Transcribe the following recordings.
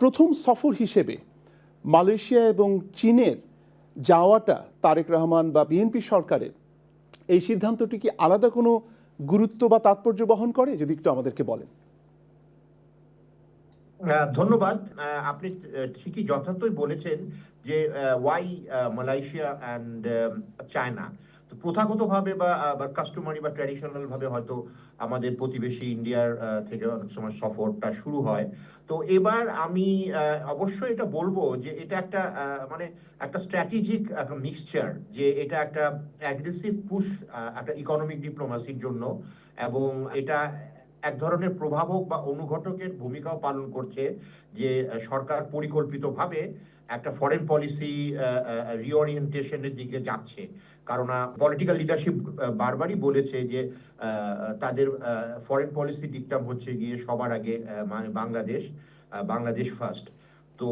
প্রথম সফর হিসেবে মালয়েশিয়া এবং চীনের যাওয়াটা তারেক রহমান বা বিএনপি সরকারের এই সিদ্ধান্তটি কি আলাদা কোনো গুরুত্ব বা তাৎপর্য বহন করে, যদি একটু আমাদেরকে বলেন। ধন্যবাদ। আপনি ঠিকই যথার্থই বলেছেন যে ওয়াই মালয়েশিয়া অ্যান্ড চায়না। তো প্রথাগতভাবে বা কাস্টমারি বা ট্র্যাডিশনাল ভাবে হয়তো আমাদের প্রতিবেশী ইন্ডিয়ার থেকে অনেক সময় সফরটা শুরু হয়। তো এবার আমি অবশ্যই এটা বলবো যে এটা একটা মানে একটা স্ট্র্যাটেজিক একটা মিক্সচার, যে এটা একটা অ্যাগ্রেসিভ পুশ একটা ইকোনমিক ডিপ্লোমাসির জন্য, এবং এটা এক ধরনের প্রভাবক বা অনুঘটকের ভূমিকাও পালন করছে, যে সরকার পরিকল্পিতভাবে একটা ফরেন পলিসি রিওরিয়েন্টেশনের দিকে যাচ্ছে। কারণ পলিটিক্যাল লিডারশিপ বারবারই বলেছে যে তাদের ফরেন পলিসি ডিকটাম হচ্ছে গিয়ে সবার আগে মানে বাংলাদেশ ফার্স্ট। তো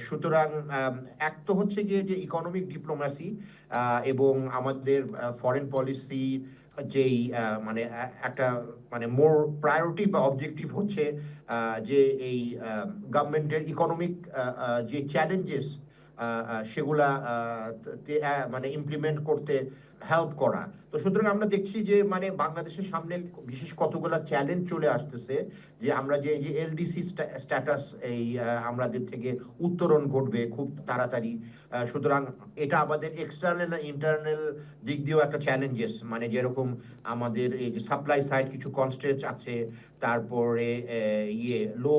সুতরাং এক তো হচ্ছে গিয়ে যে ইকোনমিক ডিপ্লোম্যাসি এবং আমাদের ফরেন পলিসি যেই মানে একটা মানে মোর প্রায়োরিটি বা অবজেক্টিভ হচ্ছে যে এই গভর্নমেন্টের ইকোনমিক যে চ্যালেঞ্জেস সেগুলা মানে ইমপ্লিমেন্ট করতে হেল্প করা। তো সুতরাং আমরা দেখছি যে মানে বাংলাদেশের সামনে বিশেষ কতগুলা চ্যালেঞ্জ চলে আসতেছে, যে আমরা যে এলডিসি স্ট্যাটাস এই আমাদের থেকে উত্তরণ ঘটবে খুব তাড়াতাড়ি। সুতরাং এটা আমাদের এক্সটার্নাল ইন্টারনাল দিক দিয়েও একটা চ্যালেঞ্জেস, মানে যেরকম আমাদের এই যে সাপ্লাই সাইড কিছু কনস্ট্রেন্ট আছে, তারপরে লো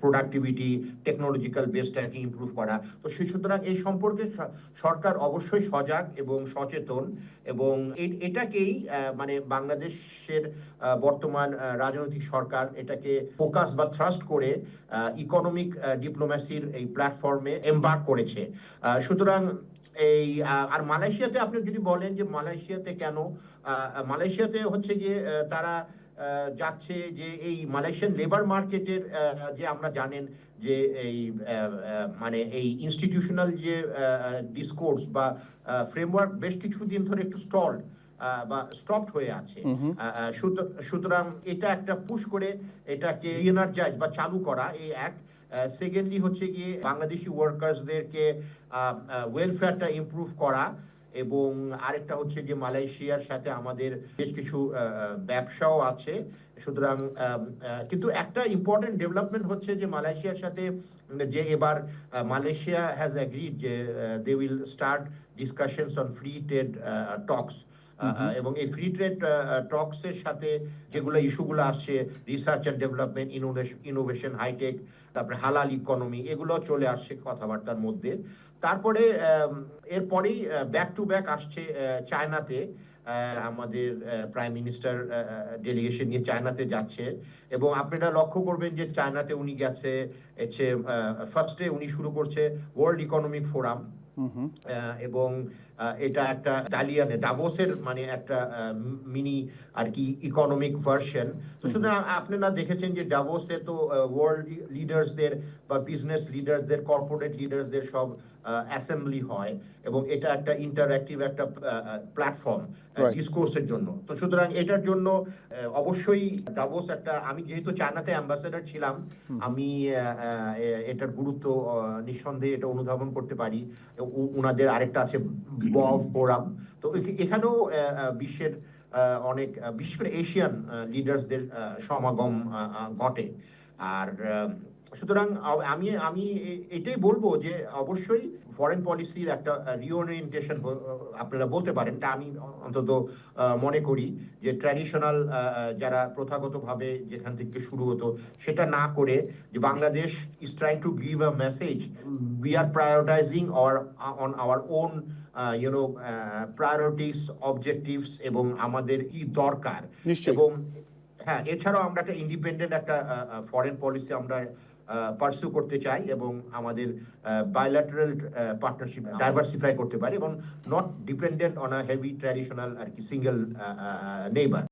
প্রোডাক্টিভিটি, টেকনোলজিক্যাল বেসটাকে ইমপ্রুভ করা। তো সুতরাং এই সম্পর্কে সরকার অবশ্যই সজাগ এবং সচেতন, এবং এটাকেই মানে বাংলাদেশের বর্তমান রাজনৈতিক সরকার এটাকে ফোকাস বা থ্রাস্ট করে ইকোনমিক ডিপ্লোম্যাসির এই প্ল্যাটফর্মে এমবার্ক করেছে। সুতরাং এই আর মালয়েশিয়াতে আপনি যদি বলেন যে মালয়েশিয়াতে কেন, মালয়েশিয়াতে হচ্ছে গিয়ে তারা যাচ্ছে যে এই মালয়েশিয়ান লেবার মার্কেটের যে আমরা জানেন যে এই মানে এই ইনস্টিটিউশনাল যে ডিসকোর্স বা ফ্রেমওয়ার্ক বেশ কিছুদিন ধরে একটু স্টলড বা স্টপড হয়ে আছে। সুতরাং এটা একটা পুশ করে এটাকে রিএনার্জাইজ বা চালু করা, এই এক। সেকেন্ডলি হচ্ছে গিয়ে বাংলাদেশি ওয়ার্কার্সদেরকে ওয়েলফেয়ারটা ইমপ্রুভ করা, এবং আরেকটা হচ্ছে যে মালয়েশিয়ার সাথে আমাদের বেশ কিছু ব্যবসাও আছে। সুতরাং কিন্তু একটা ইম্পর্টেন্ট ডেভেলপমেন্ট হচ্ছে যে মালয়েশিয়ার সাথে যে এবার মালয়েশিয়া হ্যাজ অ্যাগ্রিড যে they will start discussions on free trade talks, এবং এই ফ্রি ট্রেড টকসের সাথে যেগুলো ইস্যুগুলো আসছে, research and development, innovation, hi-tech, তারপরে হালাল ইকোনমি, এগুলো চলে আসছে কথাবার্তার মধ্যে। তারপরে এরপরেই ব্যাক টু ব্যাক আসছে চায়নাতে, আমাদের প্রাইম মিনিস্টার ডেলিগেশন নিয়ে চায়নাতে যাচ্ছে, এবং আপনারা লক্ষ্য করবেন যে চায়নাতে উনি গেছে ফার্স্টে উনি শুরু করছে ওয়ার্ল্ড ইকোনমিক ফোরাম, এবং এটা একটা ইতালিয়ান ডাভোসের মানে একটা মিনি আর কি ইকোনমিক ভার্সন। তো শুধু আপনারা দেখেছেন যে ডাভোসে তো ওয়ার্ল্ড লিডার্সদের বা বিজনেস লিডার্সদের, কর্পোরেট লিডার্সদের সব অ্যাসেম্বলি হয়, এবং এটা একটা ইন্টারঅ্যাক্টিভ একটা প্ল্যাটফর্ম ডিসকোর্সের জন্য। তো সুতরাং এটার জন্য অবশ্যই ডাভোস একটা, আমি যেহেতু চায়নাতে অ্যাম্বাসেডর ছিলাম, আমি এটার গুরুত্ব নিঃসন্দেহে এটা অনুধাবন করতে পারি। ওনাদের আরেকটা আছে বভ ফোরাম। তো এখানেও বিশ্বের অনেক, বিশেষ করে এশিয়ান লিডার্সদের সমাগম ঘটে। আর সুতরাং আমি এটাই বলবো যে অবশ্যই ফরেন পলিসির একটা রিওরিয়েন্টেশন আপনারা বলতে পারেন, এটা আমি অন্তত মনে করি যে ট্র্যাডিশনাল যারা প্রথাগতভাবে যেখান থেকে শুরু হতো সেটা না করে, যে Bangladesh is trying to give a message, we are prioritising on our own priorities, objectives, এবং আমাদের কি দরকার। এবং হ্যাঁ, এছাড়াও আমরা একটা ইন্ডিপেন্ডেন্ট একটা ফরেন পলিসি আমরা পার্সু করতে চাই, এবং আমাদের বায়োল্যাটারাল পার্টনারশিপ ডাইভার্সিফাই করতে পারি, এবং not dependent on a heavy traditional আর কি সিঙ্গেল নেইবার।